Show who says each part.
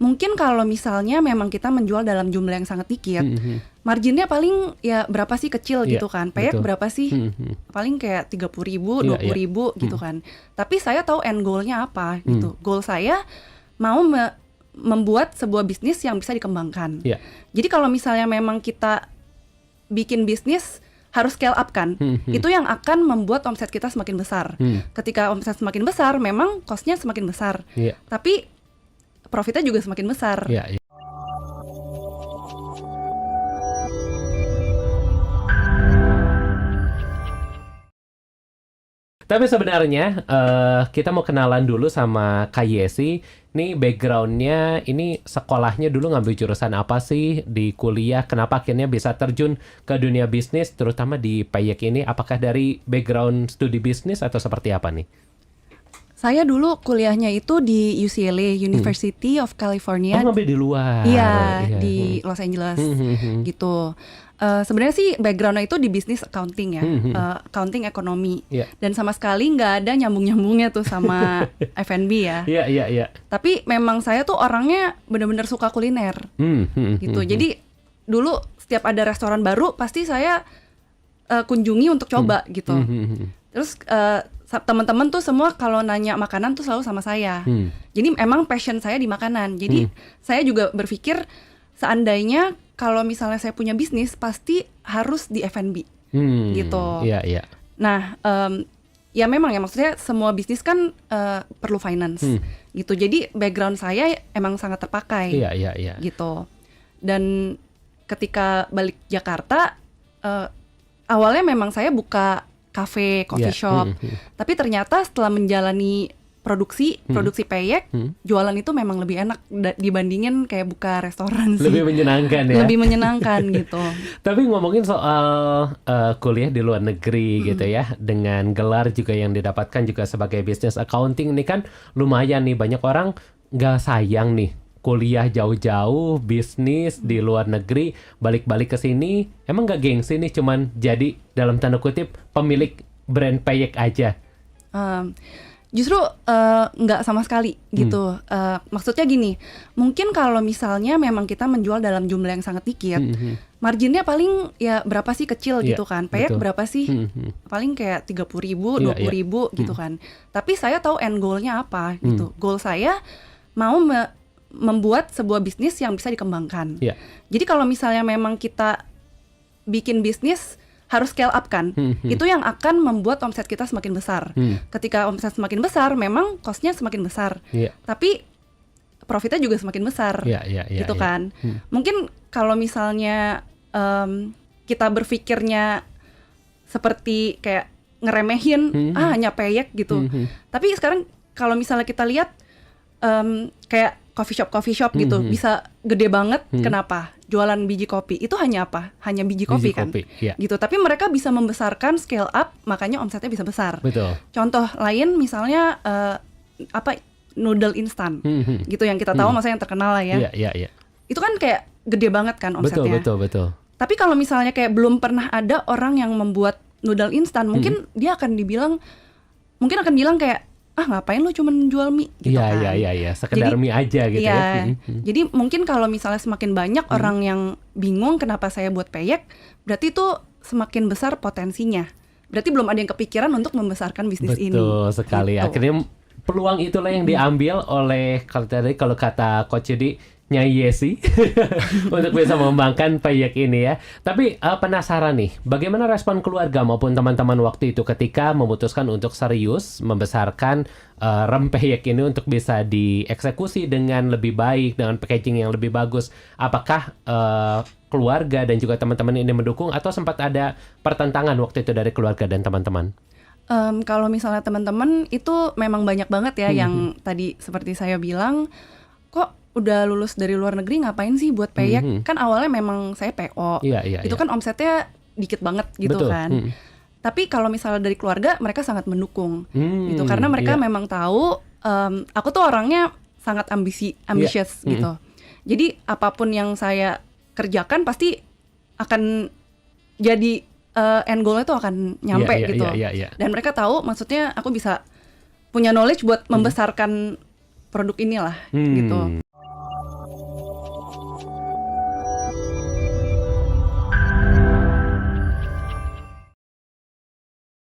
Speaker 1: Mungkin kalau misalnya memang kita menjual dalam jumlah yang sangat dikit, marginnya paling ya berapa sih, kecil
Speaker 2: Iya,
Speaker 1: gitu kan. Payek
Speaker 2: betul.
Speaker 1: berapa sih? Paling kayak 30.000,
Speaker 2: Iya,
Speaker 1: 20.000 gitu kan. Tapi saya tahu end goal-nya apa gitu. Goal saya mau membuat sebuah bisnis yang bisa dikembangkan.
Speaker 2: Iya.
Speaker 1: Jadi kalau misalnya memang kita bikin bisnis harus scale up kan, itu yang akan membuat omset kita semakin besar. Ketika omset semakin besar, memang cost-nya semakin besar.
Speaker 2: Iya.
Speaker 1: Tapi profitnya juga semakin besar.
Speaker 2: Iya, iya. Tapi sebenarnya kita mau kenalan dulu sama Kak Yesi. Nih backgroundnya, ini sekolahnya dulu ngambil jurusan apa sih di kuliah? Kenapa akhirnya bisa terjun ke dunia bisnis, terutama di Payek ini? Apakah dari background studi bisnis atau seperti apa nih?
Speaker 1: Saya dulu kuliahnya itu di UCLA, University of California.
Speaker 2: Oh, ngambil di luar.
Speaker 1: Iya, di Los Angeles gitu. Sebenarnya sih backgroundnya itu di bisnis accounting ya, accounting ekonomi.
Speaker 2: Iya.
Speaker 1: Dan sama sekali nggak ada nyambung-nyambungnya tuh sama F&B ya.
Speaker 2: Iya, iya, iya.
Speaker 1: Tapi memang saya tuh orangnya benar-benar suka kuliner gitu. Jadi dulu setiap ada restoran baru pasti saya kunjungi untuk coba gitu. Terus teman-teman tuh semua kalau nanya makanan tuh selalu sama saya. Jadi emang passion saya di makanan. Jadi saya juga berpikir seandainya kalau misalnya saya punya bisnis pasti harus di F&B gitu.
Speaker 2: Iya, iya.
Speaker 1: Nah, ya memang ya maksudnya semua bisnis kan perlu finance gitu. Jadi background saya emang sangat terpakai.
Speaker 2: Iya, iya, iya.
Speaker 1: Gitu. Dan ketika balik Jakarta, awalnya memang saya buka cafe, coffee shop. Tapi ternyata setelah menjalani produksi payek, jualan itu memang lebih enak dibandingin kayak buka restoran sih.
Speaker 2: Lebih menyenangkan ya.
Speaker 1: Lebih menyenangkan gitu.
Speaker 2: Tapi ngomongin soal kuliah di luar negeri gitu ya, dengan gelar juga yang didapatkan juga sebagai business accounting, ini kan lumayan nih, banyak orang nggak sayang nih kuliah jauh-jauh, bisnis di luar negeri, balik-balik ke sini, emang nggak gengsi nih cuman jadi dalam tanda kutip pemilik brand Payek aja?
Speaker 1: Justru nggak sama sekali gitu. Maksudnya gini, mungkin kalau misalnya memang kita menjual dalam jumlah yang sangat dikit, marginnya paling ya berapa sih, kecil gitu kan. Payek berapa sih? Paling kayak 30.000, 20.000 gitu kan. Tapi saya tahu end goal-nya apa gitu. Goal saya mau membuat sebuah bisnis yang bisa dikembangkan. Jadi kalau misalnya memang kita bikin bisnis harus scale up kan, itu yang akan membuat omset kita semakin besar. Ketika omset semakin besar, memang cost-nya semakin besar. Tapi profitnya juga semakin besar, gitu kan. Mungkin kalau misalnya kita berpikirnya seperti kayak ngeremehin, hanya Payek gitu. Tapi sekarang kalau misalnya kita lihat kayak coffee shop gitu bisa gede banget. Kenapa? Jualan biji kopi itu hanya apa? Hanya biji kopi kan, gitu. Tapi mereka bisa membesarkan, scale up, makanya omsetnya bisa besar.
Speaker 2: Betul.
Speaker 1: Contoh lain misalnya noodle instan, gitu yang kita tahu, maksudnya yang terkenal lah ya. Itu kan kayak gede banget kan omsetnya.
Speaker 2: Betul.
Speaker 1: Tapi kalau misalnya kayak belum pernah ada orang yang membuat noodle instan, mungkin dia akan bilang kayak, ngapain lu cuma jual mie gitu kan.
Speaker 2: Iya, sekedar mie aja gitu ya.
Speaker 1: Jadi mungkin kalau misalnya semakin banyak orang yang bingung kenapa saya buat Payek, berarti itu semakin besar potensinya. Berarti belum ada yang kepikiran untuk membesarkan bisnis ini.
Speaker 2: Betul sekali.
Speaker 1: Gitu.
Speaker 2: Akhirnya peluang itulah yang diambil oleh kalau kata Coach Yudi, Nyai Yesi untuk bisa mengembangkan Payek ini ya. Tapi penasaran nih, bagaimana respon keluarga maupun teman-teman waktu itu ketika memutuskan untuk serius membesarkan Payek ini untuk bisa dieksekusi dengan lebih baik, dengan packaging yang lebih bagus. Apakah keluarga dan juga teman-teman ini mendukung atau sempat ada pertentangan waktu itu dari keluarga dan teman-teman?
Speaker 1: Kalau misalnya teman-teman itu memang banyak banget ya yang tadi seperti saya bilang, kok udah lulus dari luar negeri ngapain sih buat Payek? Kan awalnya memang saya PO. Itu kan omsetnya dikit banget gitu. Betul. Kan. Tapi kalau misalnya dari keluarga, mereka sangat mendukung gitu, karena mereka memang tahu aku tuh orangnya sangat ambisius gitu. Jadi apapun yang saya kerjakan pasti akan jadi end goal-nya tuh akan nyampe gitu. Dan mereka tahu maksudnya aku bisa punya knowledge buat membesarkan produk inilah gitu.